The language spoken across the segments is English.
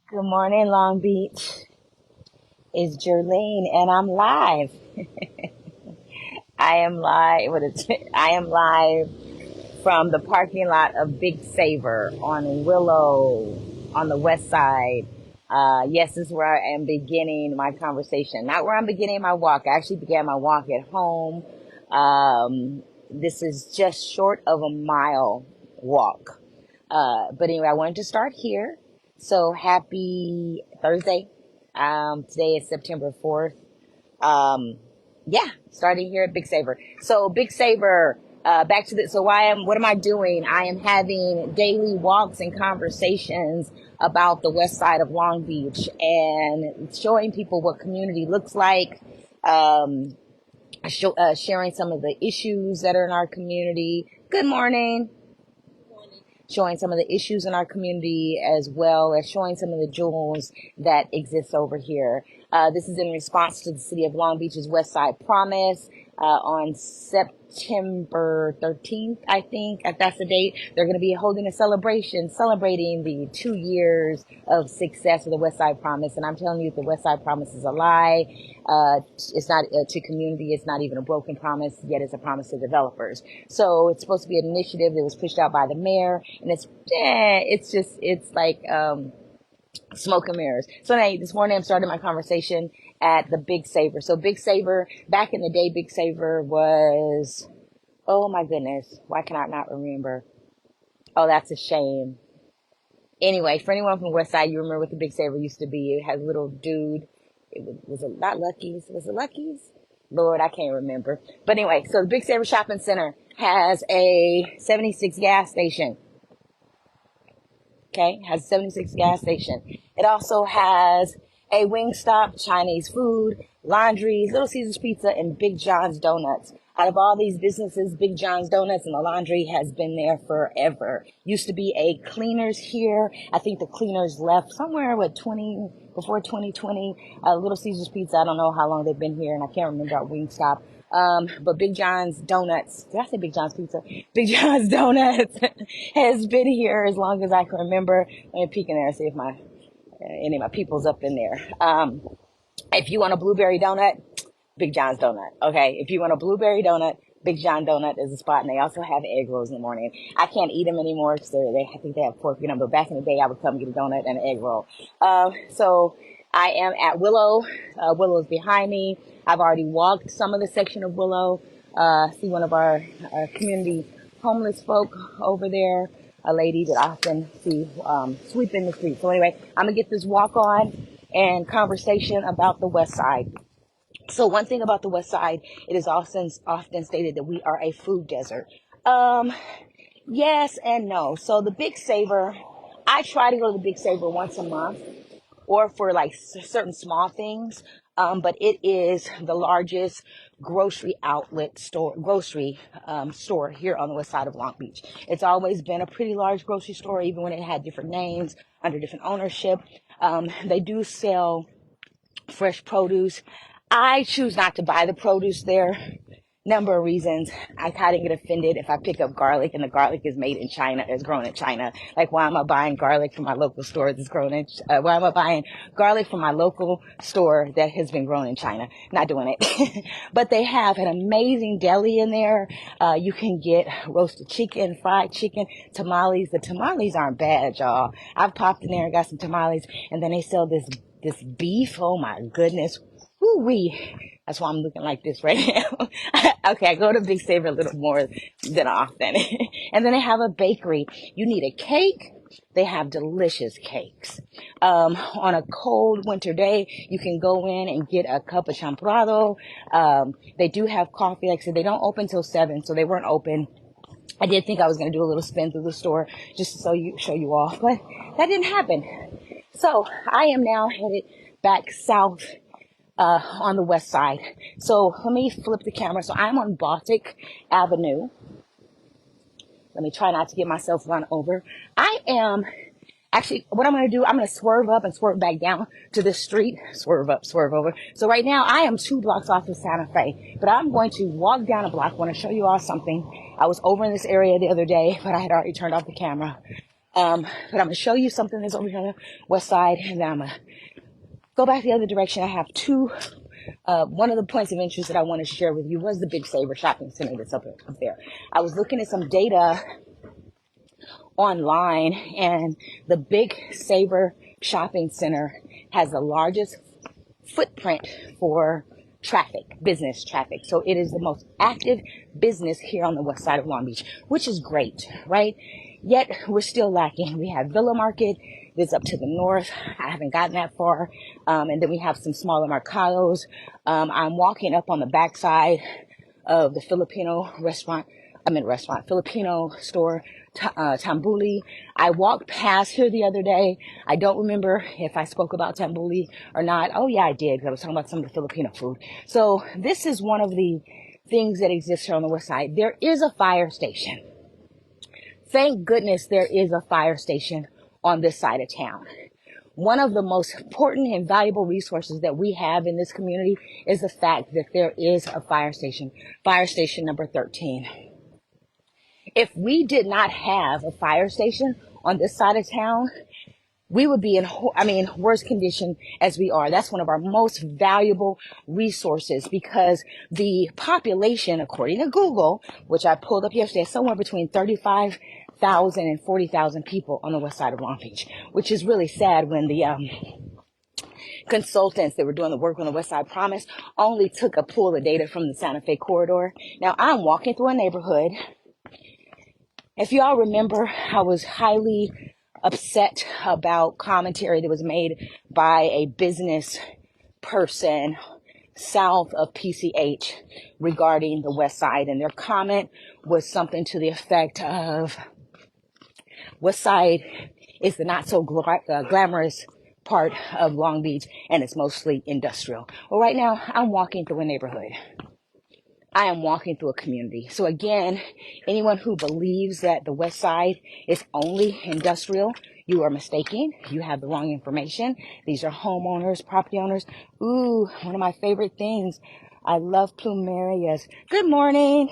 Good morning, Long Beach. It's Jerlene, and I'm live. I am live. I am live from the parking lot of Big Saver on Willow on the west side. Yes, this is where I am beginning my conversation. Not where I'm beginning my walk. I actually began my walk at home. This is just short of a mile walk. But anyway, I wanted to start here. So happy Thursday. Today is September 4th. Um, yeah, starting here at Big Saver. So Big Saver, back to the, so what am I doing? I am having daily walks and conversations about the west side of Long Beach and showing people what community looks like. Sharing some of the issues that are in our community. Good morning. Showing some of the issues in our community as well as showing some of the jewels that exist over here. This is in response to the City of Long Beach's Westside Promise on September 13th, I think, if that's the date. They're going to be holding a celebration celebrating the 2 years of success of the Westside Promise. And I'm telling you, the Westside Promise is a lie. It's not to community. It's not even a broken promise, yet it's a promise to developers. So it's supposed to be an initiative that was pushed out by the mayor, and it's like smoke and mirrors. So anyway, this morning I'm starting my conversation at the Big Saver. So Big Saver, back in the day, Big Saver was, oh my goodness, why can I not remember? Oh, that's a shame. Anyway, for anyone from Westside, you remember what the Big Saver used to be. It had a little dude. Was it not Lucky's? Was it Lucky's? Lord, I can't remember. But anyway, so the Big Saver Shopping Center has a 76 gas station. Okay, has a 76 gas station. It also has a Wingstop, Chinese food, laundries, Little Caesars Pizza, and Big John's Donuts. Out of all these businesses, Big John's Donuts and the laundry has been there forever. Used to be a cleaners here. I think the cleaners left somewhere before 2020. Little Caesars Pizza, I don't know how long they've been here, and I can't remember about Wingstop. But Big John's Donuts, did I say Big John's Pizza? Big John's Donuts has been here as long as I can remember. Let me peek in there and see if any of my people's up in there. If you want a blueberry donut, Big John's Donut. Okay. If you want a blueberry donut, Big John Donut is a spot, and they also have egg rolls in the morning. I can't eat them anymore because I think they have pork in them, but back in the day, I would come get a donut and an egg roll. So I am at Willow. Willow is behind me. I've already walked some of the section of Willow. See one of our community homeless folk over there, a lady that I often see sweeping the street. So anyway, I'm going to get this walk on and conversation about the West Side. So one thing about the West Side, it is often stated that we are a food desert. Yes and no. So the Big Saver, I try to go to the Big Saver once a month or for like certain small things. But it is the largest grocery store here on the west side of Long Beach. It's always been a pretty large grocery store, even when it had different names under different ownership. They do sell fresh produce. I choose not to buy the produce there. Number of reasons. I kind of get offended if I pick up garlic and the garlic is made in China, is grown in China. Like, why am I buying garlic from my local store that's grown in, why am I buying garlic from my local store that has been grown in China? Not doing it. But they have an amazing deli in there. You can get roasted chicken, fried chicken, tamales. The tamales aren't bad, y'all. I've popped in there and got some tamales, and then they sell this beef. Oh my goodness. Woo-wee. That's why I'm looking like this right now. Okay, I go to Big Saver a little more than often. And then they have a bakery. You need a cake. They have delicious cakes. On a cold winter day, you can go in and get a cup of champorado. They do have coffee. Like I said, they don't open till 7, so they weren't open. I did think I was going to do a little spin through the store just to show you all, but that didn't happen. So I am now headed back south on the west side. So let me flip the camera. So I'm on Baltic Avenue. Let me try not to get myself run over. I am actually, what I'm going to do, I'm going to swerve up and swerve back down to the street. Swerve up, swerve over. So right now I am 2 blocks off of Santa Fe, but I'm going to walk down a block. I want to show you all something. I was over in this area the other day, but I had already turned off the camera. But I'm gonna show you something that's over here on the west side, and then I'm gonna go back the other direction. I have two. One of the points of interest that I want to share with you was the Big Saver Shopping Center that's up there. I was looking at some data online, and the Big Saver Shopping Center has the largest footprint for traffic, business traffic. So it is the most active business here on the west side of Long Beach, which is great, right? Yet we're still lacking. We have Villa Market that's up to the north. I haven't gotten that far. And then we have some smaller mercados. I'm walking up on the backside of the Filipino Filipino store, Tambuli. I walked past here the other day. I don't remember if I spoke about Tambuli or not. Oh yeah, I did, because I was talking about some of the Filipino food. So this is one of the things that exists here on the west side. There is a fire station. Thank goodness there is a fire station on this side of town. One of the most important and valuable resources that we have in this community is the fact that there is a fire station number 13. If we did not have a fire station on this side of town, we would be in, worse condition as we are. That's one of our most valuable resources, because the population, according to Google, which I pulled up yesterday, is somewhere between 35,000 and 40,000 people on the west side of Long Beach, which is really sad when the consultants that were doing the work on the west side promise only took a pool of data from the Santa Fe corridor. Now I'm walking through a neighborhood. If y'all remember, I was highly upset about commentary that was made by a business person south of PCH regarding the west side. And their comment was something to the effect of, west side is the not so glamorous part of Long Beach, and it's mostly industrial. Well, right now I'm walking through a neighborhood. I am walking through a community. So again, anyone who believes that the west side is only industrial, you are mistaken. You have the wrong information. These are homeowners, property owners. Ooh, one of my favorite things. I love plumerias. Good morning.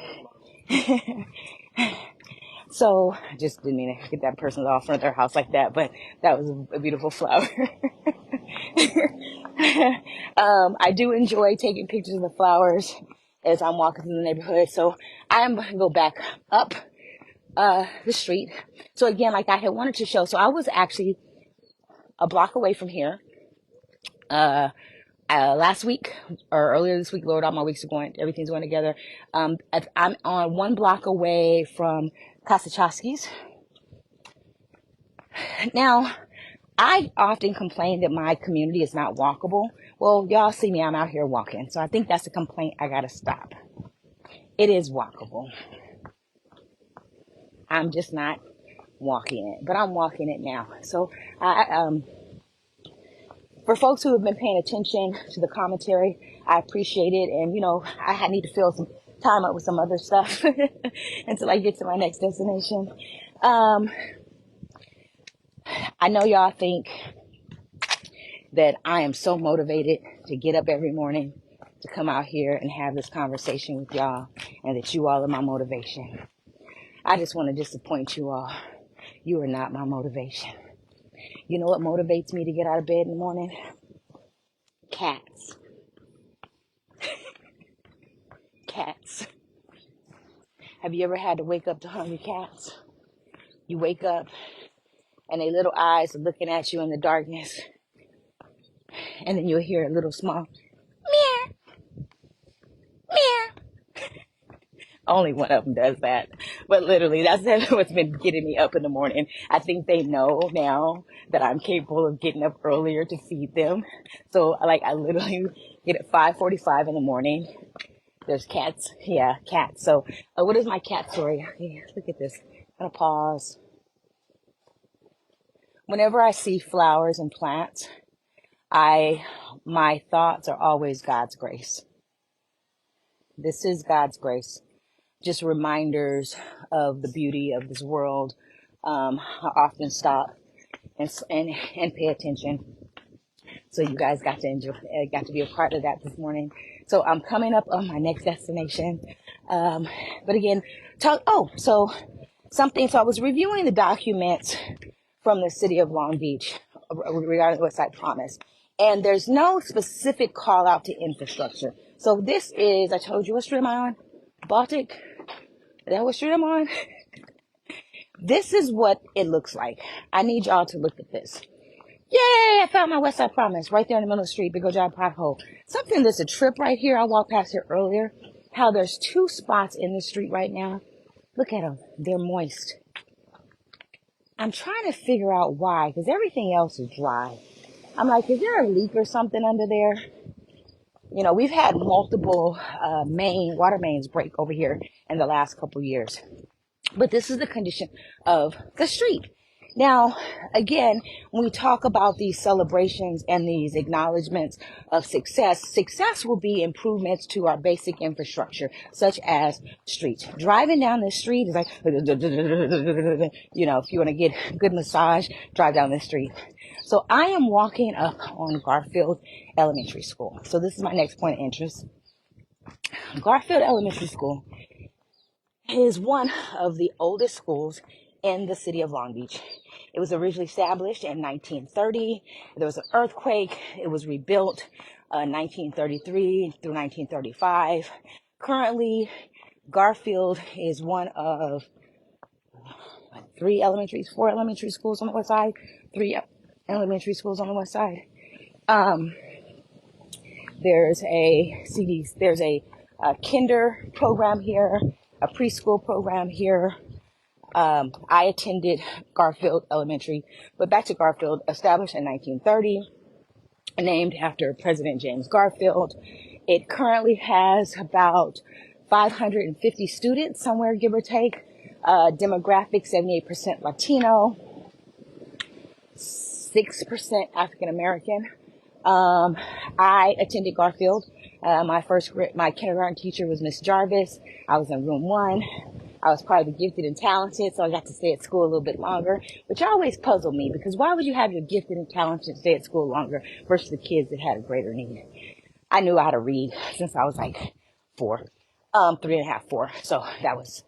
So I just didn't mean to get that person off front of their house like that, but that was a beautiful flower. I do enjoy taking pictures of the flowers as I'm walking through the neighborhood. So I'm going to go back up the street. So again, like I had wanted to show, so I was actually a block away from here last week or earlier this week. Lord, all my weeks are going, everything's going together. I'm on 1 block away from Kasachowski's. Now, I often complain that my community is not walkable. Well, y'all see me, I'm out here walking. So I think that's a complaint I gotta stop. It is walkable. I'm just not walking it, but I'm walking it now. So for folks who have been paying attention to the commentary, I appreciate it. And, I need to fill some time up with some other stuff until I get to my next destination. I know y'all think that I am so motivated to get up every morning to come out here and have this conversation with y'all, and that you all are my motivation. I just want to disappoint you all. You are not my motivation. You know what motivates me to get out of bed in the morning? Cats. Cats. Have you ever had to wake up to hungry cats? You wake up and their little eyes are looking at you in the darkness. And then you'll hear a little small meow, meow. Only one of them does that. But literally, that's what's been getting me up in the morning. I think they know now that I'm capable of getting up earlier to feed them. So, I literally get at 5:45 in the morning. There's cats. Yeah, cats. So, what is my cat story? Look at this. I'm going to pause. Whenever I see flowers and plants, my thoughts are always God's grace. This is God's grace. Just reminders of the beauty of this world. I often stop and pay attention. So you guys got to be a part of that this morning. So I'm coming up on my next destination. But again, so I was reviewing the documents from the city of Long Beach regarding the Westside Promise. And there's no specific call out to infrastructure. So this is, I told you what street am I on? Baltic? Is that what street I'm on? This is what it looks like. I need y'all to look at this. Yay, I found my Westside Promise right there in the middle of the street. Big old giant pothole. Something that's a trip right here. I walked past here earlier. How there's 2 spots in the street right now. Look at them. They're moist. I'm trying to figure out why, because everything else is dry. I'm like, is there a leak or something under there? You know, we've had multiple water mains break over here in the last couple years. But this is the condition of the street. Now, again, when we talk about these celebrations and these acknowledgments of success will be improvements to our basic infrastructure, such as streets. Driving down this street is like, you know, if you want to get a good massage, drive down this street. So I am walking up on Garfield Elementary School. So this is my next point of interest. Garfield Elementary School is one of the oldest schools in the city of Long Beach. It was originally established in 1930. There was an earthquake. It was rebuilt 1933 through 1935. Currently, Garfield is one of 4 elementary schools on the west side. 3 elementary schools on the west side. There's a kinder program here, a preschool program here. I attended Garfield Elementary, but back to Garfield, established in 1930, named after President James Garfield. It currently has about 550 students, somewhere give or take. Demographic, 78% Latino, 6% African American. I attended Garfield. My kindergarten teacher was Miss Jarvis. I was in room 1. I was part of the gifted and talented, so I got to stay at school a little bit longer, which always puzzled me, because why would you have your gifted and talented stay at school longer versus the kids that had a greater need? I knew how to read since I was like 4, 3.5, 4. So that was,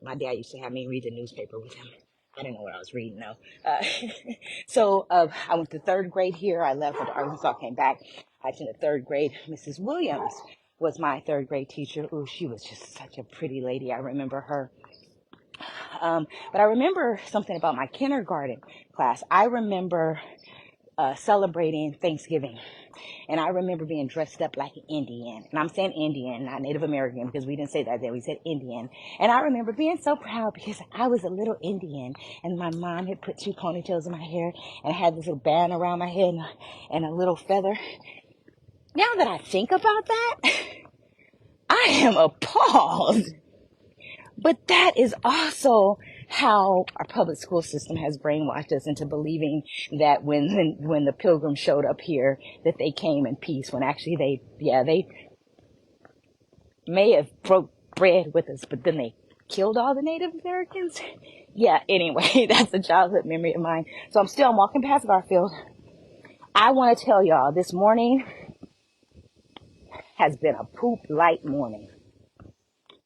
my dad used to have me read the newspaper with him. I didn't know what I was reading though. So I went to 3rd grade here. I left for Arkansas, came back. I attended 3rd grade. Mrs. Williams was my 3rd grade teacher. Ooh, she was just such a pretty lady. I remember her. But I remember something about my kindergarten class. I remember celebrating Thanksgiving. And I remember being dressed up like an Indian. And I'm saying Indian, not Native American, because we didn't say that then. We said Indian. And I remember being so proud because I was a little Indian. And my mom had put 2 ponytails in my hair. And I had this little band around my head and a little feather. Now that I think about that, I am appalled. But that is also how our public school system has brainwashed us into believing that when the pilgrims showed up here, that they came in peace, when actually they may have broke bread with us, but then they killed all the Native Americans. Yeah, anyway, that's a childhood memory of mine. So I'm walking past Garfield. I want to tell y'all, this morning has been a poop light morning.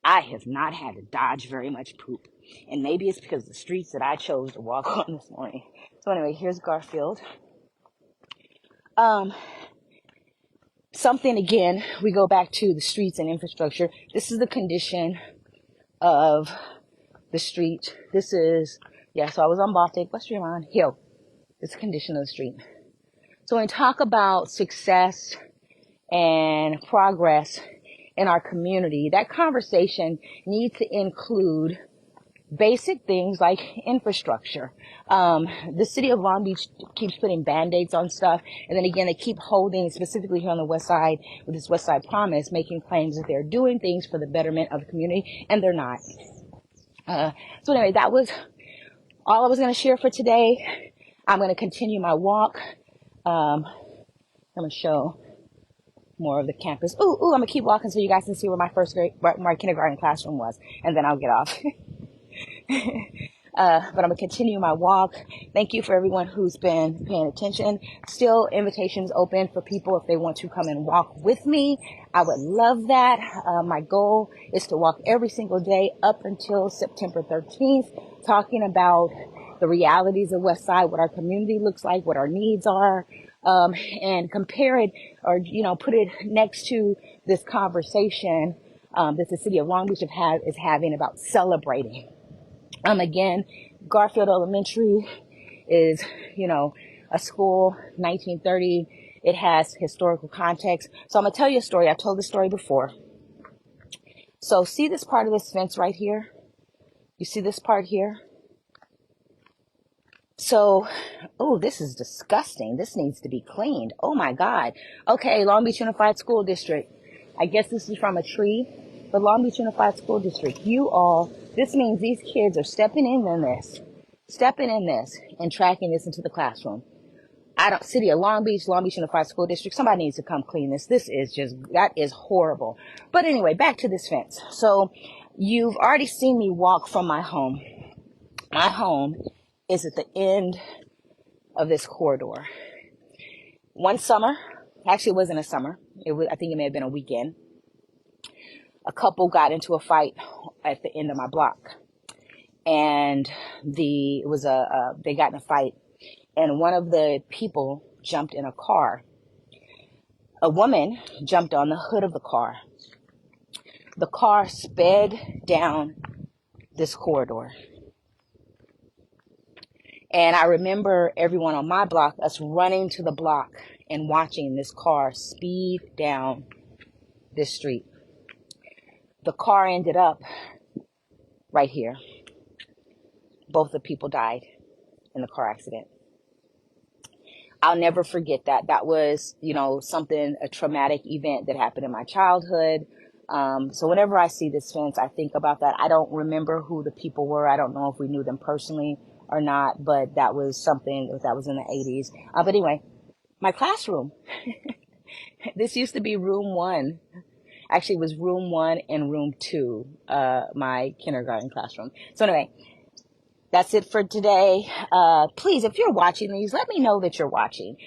I have not had to dodge very much poop. And maybe it's because of the streets that I chose to walk on this morning. So anyway, here's Garfield. Something again, we go back to the streets and infrastructure. This is the condition of the street. This is, so I was on Baltic. What street am I on? Hill. This is the condition of the street. So when we talk about success and progress in our community, that conversation needs to include basic things like infrastructure. The city of Long Beach keeps putting band-aids on stuff, and then again, they keep holding, specifically here on the west side, with this Westside Promise, making claims that they're doing things for the betterment of the community, and they're not. So anyway, that was all I was going to share for today. I'm going to continue my walk. I'm going to show more of the campus. I'm going to keep walking so you guys can see where my kindergarten classroom was, and then I'll get off. But I'm going to continue my walk. Thank you for everyone who's been paying attention. Still, invitations open for people if they want to come and walk with me. I would love that. My goal is to walk every single day up until September 13th, talking about the realities of Westside, what our community looks like, what our needs are, and compare it or, put it next to this conversation that the city of Long Beach is having about celebrating. Again, Garfield Elementary is, a school, 1930. It has historical context. So I'm going to tell you a story. I've told this story before. So see this part of this fence right here? You see this part here? So, oh, this is disgusting. This needs to be cleaned. Oh my God. Okay, Long Beach Unified School District. I guess this is from a tree. But Long Beach Unified School District, this means these kids are stepping in this and tracking this into the classroom. City of Long Beach Unified School District, somebody needs to come clean this. That is horrible. But anyway, back to this fence. So you've already seen me walk from my home. My home is at the end of this corridor. One summer, actually it wasn't a summer. I think it may have been a weekend. A couple got into a fight at the end of my block. And they got in a fight. And one of the people jumped in a car. A woman jumped on the hood of the car. The car sped down this corridor. And I remember everyone on my block, us running to the block and watching this car speed down this street. The car ended up right here. Both the people died in the car accident. I'll never forget that. That was, a traumatic event that happened in my childhood. So whenever I see this fence, I think about that. I don't remember who the people were. I don't know if we knew them personally or not, but that was something that was in the 80s. But anyway, my classroom. This used to be room 1. Actually, it was room 1 and room 2, my kindergarten classroom. So anyway, that's it for today. Please, if you're watching these, let me know that you're watching.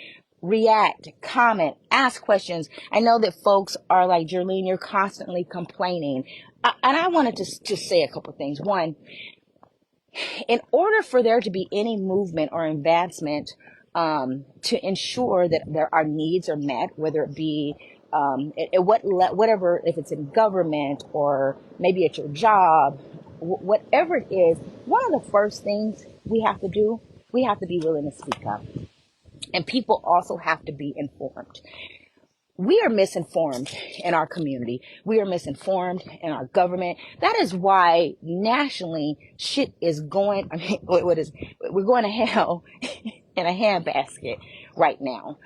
React, comment, ask questions. I know that folks are like, Jerlene, you're constantly complaining. And I wanted to just say a couple things. One, in order for there to be any movement or advancement to ensure that our needs are met, whether it be whatever, if it's in government or maybe at your job, whatever it is, one of the first things we have to do, we have to be willing to speak up. And people also have to be informed. We are misinformed in our community. We are misinformed in our government. That is why nationally shit is going, we're going to hell in a handbasket right now,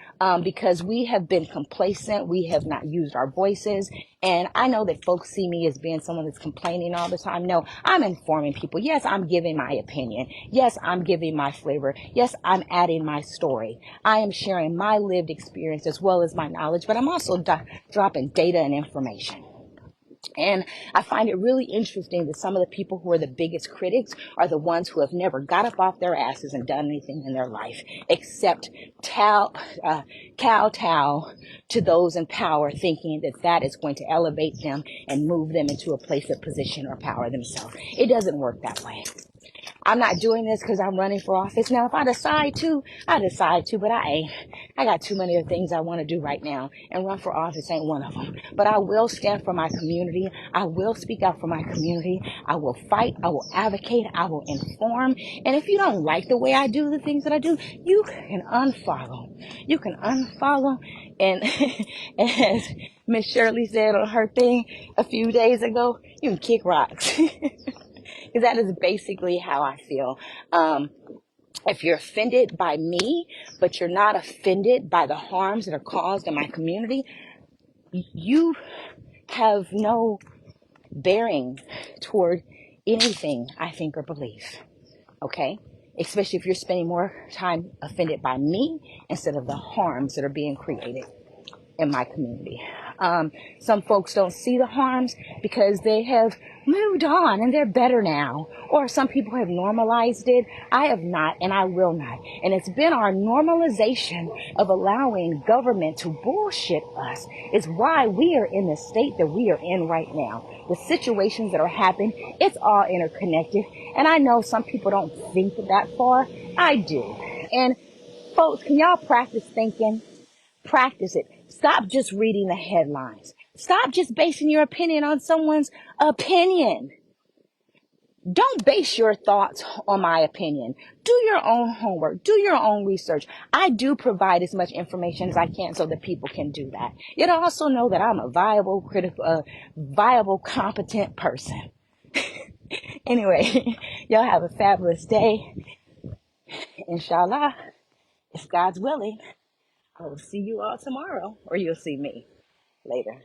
because we have been complacent. We have not used our voices. And I know that folks see me as being someone that's complaining all the time. No, I'm informing people. Yes, I'm giving my opinion. Yes, I'm giving my flavor. Yes, I'm adding my story. I am sharing my lived experience as well as my knowledge, but I'm also dropping data and information. And I find it really interesting that some of the people who are the biggest critics are the ones who have never got up off their asses and done anything in their life except kowtow to those in power, thinking that that is going to elevate them and move them into a place of position or power themselves. It doesn't work that way. I'm not doing this because I'm running for office. Now, if I decide to, but I ain't. I got too many other things I want to do right now, and run for office ain't one of them. But I will stand for my community. I will speak out for my community. I will fight. I will advocate. I will inform. And if you don't like the way I do the things that I do, you can unfollow. You can unfollow. And as Miss Shirley said on her thing a few days ago, you can kick rocks. Because that is basically how I feel. If you're offended by me, but you're not offended by the harms that are caused in my community, you have no bearing toward anything I think or believe. Okay? Especially if you're spending more time offended by me instead of the harms that are being created in my community. Some folks don't see the harms because they have moved on and they're better now. Or some people have normalized it. I have not, and I will not. And it's been our normalization of allowing government to bullshit us is why we are in the state that we are in right now. The situations that are happening, it's all interconnected. And I know some people don't think that far. I do. And folks, can y'all practice thinking? Practice it. Stop just reading the headlines. Stop just basing your opinion on someone's opinion. Don't base your thoughts on my opinion. Do your own homework. Do your own research. I do provide as much information as I can so that people can do that. Yet also know that I'm a viable, competent person. Anyway, y'all have a fabulous day. Inshallah, if God's willing, I will see you all tomorrow, or you'll see me later.